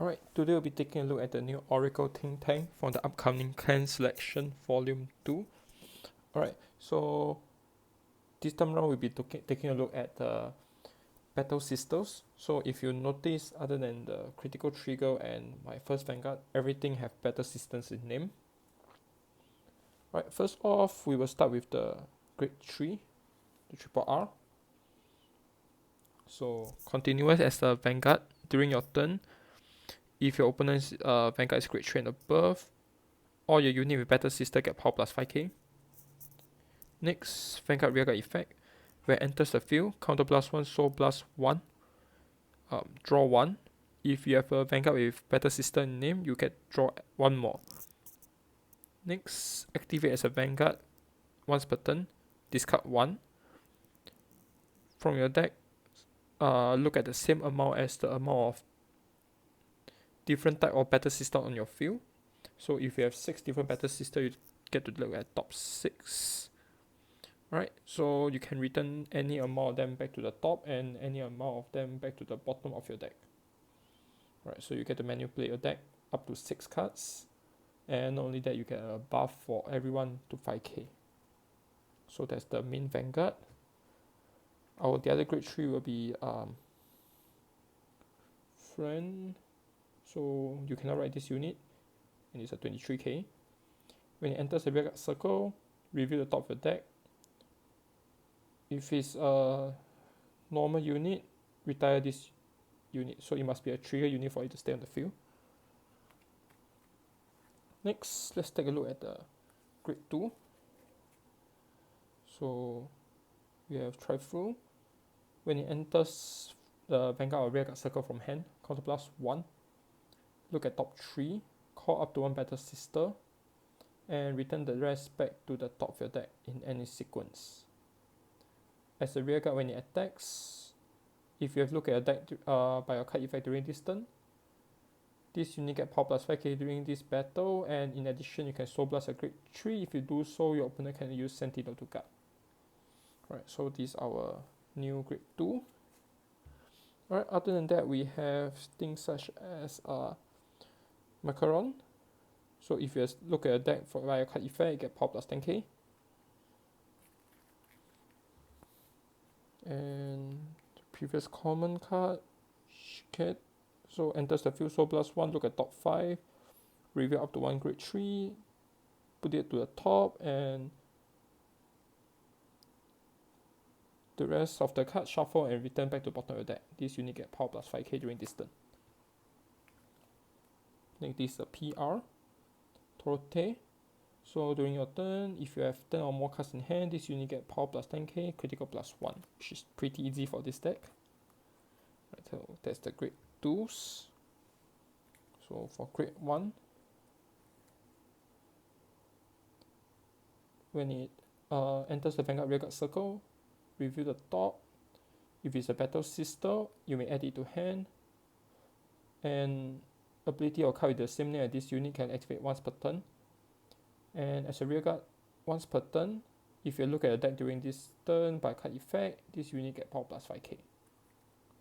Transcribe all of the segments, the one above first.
Alright, today we'll be taking a look at the new Oracle Think Tank from the upcoming Clan Selection Volume 2. Alright, so this time around we'll be taking a look at the Battle Sisters. So if you notice, other than the Critical Trigger and my first Vanguard, everything have Battle Sisters in name. Alright, first off, we will start with the Grade 3, the Triple R. So continuous as the Vanguard during your turn. If your opponent's Vanguard is grade 3 and above, all your unit with Battle Sister get power plus 5k. Next, Vanguard Rearguard effect. When it enters the field, counter blast 1, soul blast 1, draw 1. If you have a Vanguard with Battle Sister in name, you get draw 1 more. Next, activate as a Vanguard once per turn, discard 1. From your deck, look at the same amount as the amount of different type of Battle Sister on your field. So if you have 6 different Battle Sister, you get to look at top 6. Right, so you can return any amount of them back to the top and any amount of them back to the bottom of your deck. Right, so you get to manipulate your deck up to 6 cards, and not only that, you get a buff for everyone to 5k. So that's the main Vanguard. The other grade 3 will be Friend. So you cannot write this unit, and it's a 23k. When it enters the rearguard circle, review the top of your deck. If it's a normal unit, retire this unit. So it must be a trigger unit for it to stay on the field. Next, let's take a look at the grade 2. So we have Trifle. When it enters the Vanguard or rearguard circle from hand, counter blast 1. Look at top 3, call up to 1 Battle Sister, and return the rest back to the top of your deck in any sequence. As a rearguard, when it attacks, if you have looked at your deck by your card effect during this turn, this unit get power plus 5k during this battle, and in addition, you can soul blast a grade 3. If you do so, your opponent can use Sentinel to guard. Alright, so this is our new grade 2. Alright, other than that, we have things such as Macaron. So if you look at a deck via card effect, you get power plus 10k. And the previous common card, Shiket. So enters the field, soul blast 1, look at top 5, review up to 1 grade 3, put it to the top, and the rest of the card shuffle and return back to the bottom of your deck. This unit get power plus 5k during this turn. Next, this is a PR, Torte. So during your turn, if you have 10 or more cards in hand, this unit get power plus 10k, critical plus 1, which is pretty easy for this deck. Right, so that's the grade 2s. So for grade 1, when it enters the Vanguard Rearguard circle, review the top. If it's a Battle Sister, you may add it to hand. And ability or card with the same name as this unit can activate once per turn. And as a rearguard, once per turn, if you look at the deck during this turn by card effect, this unit get power plus 5k.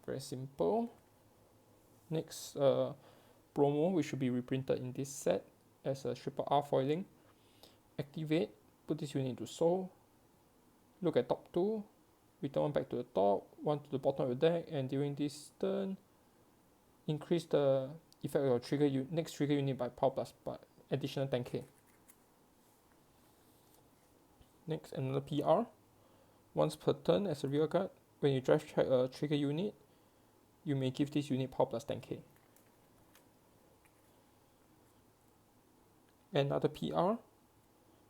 Very simple. Next, promo, which should be reprinted in this set as a triple R foiling. Activate, put this unit into soul. Look at top 2, return 1 back to the top, 1 to the bottom of the deck, and during this turn, increase the effect of your next trigger unit by power plus additional 10k. Next, another PR. Once per turn as a rearguard, when you drive check a trigger unit, you may give this unit power plus 10k. Another PR.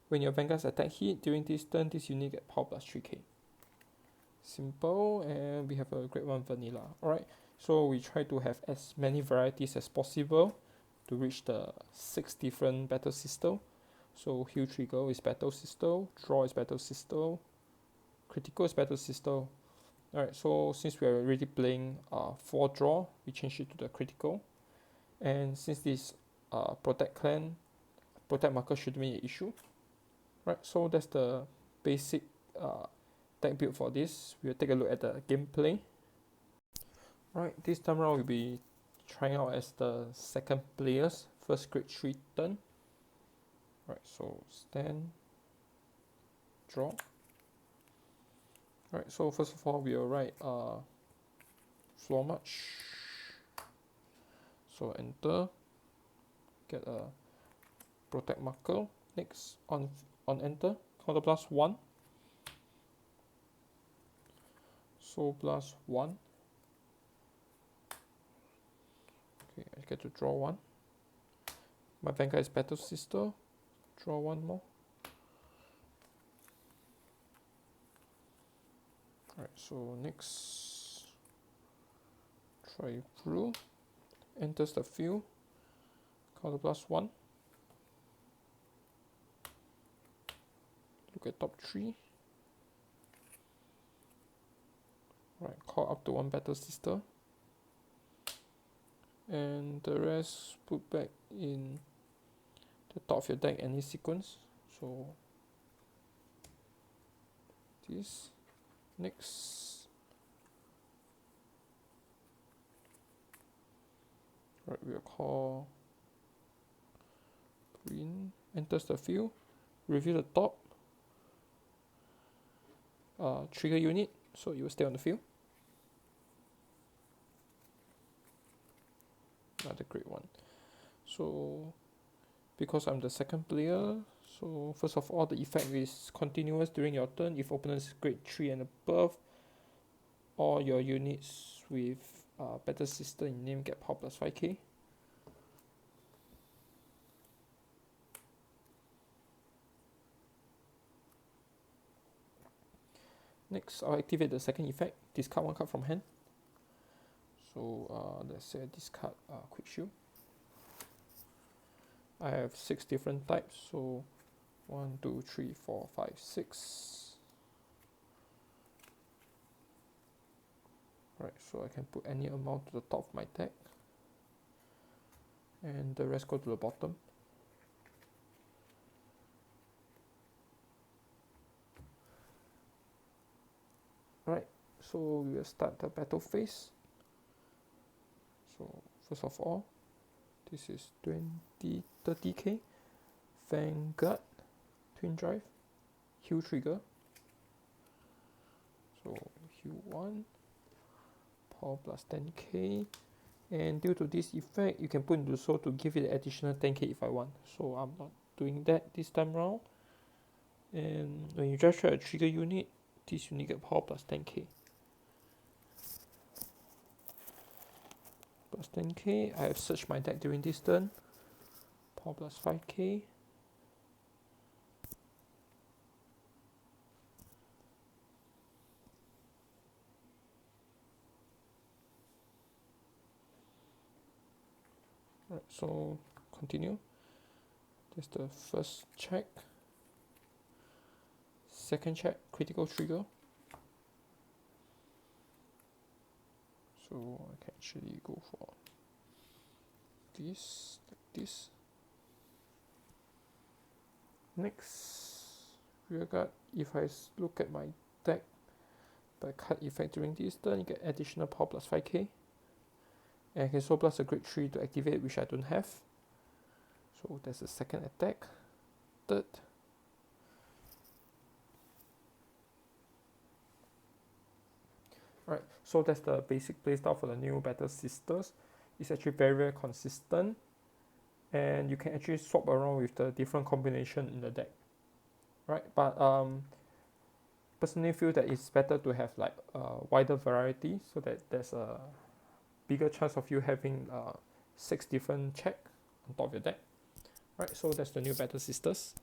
When your Vanguard's attack hit, during this turn, this unit get power plus 3k. Simple, and we have a grade 1 vanilla. Alright, so we try to have as many varieties as possible to reach the 6 different Battle Sister. So heal trigger is Battle Sister, draw is Battle Sister, critical is Battle Sister. Alright, so since we are already playing 4 draw, we change it to the critical. And since this protect clan, protect marker shouldn't be an issue. Right, so that's the basic deck build for this. We'll take a look at the gameplay. Alright, this time around we'll be trying out as the second player's first grade 3 turn. Right, so stand, draw. Right, so first of all, we'll write floor march. So enter, get a protect marker. Next, on enter, counter plus 1. So plus 1. Okay, I get to draw 1. My Vanguard is Battle Sister. Draw 1 more. Alright, so next, try through. Enters the field. Counter plus 1. Look at top 3. Right, call up to 1 Battle Sister. And the rest put back in the top of your deck, any sequence. So this. Next. Right, we'll call green. Enters the field. Review the top. Trigger unit, so you will stay on the field. Another great one. So because I'm the second player, so first of all, the effect is continuous during your turn. If opponent is grade 3 and above, all your units with Battle Sister in name get power plus 5k. Next, I'll activate the second effect, discard 1 card from hand. So let's say I discard Quick Shield. I have 6 different types, so 1, 2, 3, 4, 5, 6. Right, so I can put any amount to the top of my deck, and the rest go to the bottom. Right, so we will start the battle phase. So first of all, this is 30k Vanguard twin drive heal trigger. So heal 1, power plus 10k, and due to this effect, you can put into soul to give it additional 10k if I want. So I'm not doing that this time round. And when you just try a trigger unit, this unit get power plus 10k. Plus 10k, I have searched my deck during this turn. Power plus 5k. Right, so continue. That's the first check. Second check, critical trigger. So I can actually go for this, like this. Next, rear guard. If I look at my deck, by card effect during this turn, you get additional power plus 5k. And I can so plus a grade 3 to activate, which I don't have. So that's the second attack. Third. Right, so that's the basic playstyle for the new Battle Sisters. It's actually very, very consistent, and you can actually swap around with the different combination in the deck. Right, but personally feel that it's better to have like a wider variety, so that there's a bigger chance of you having 6 different check on top of your deck. Right, so that's the new Battle Sisters.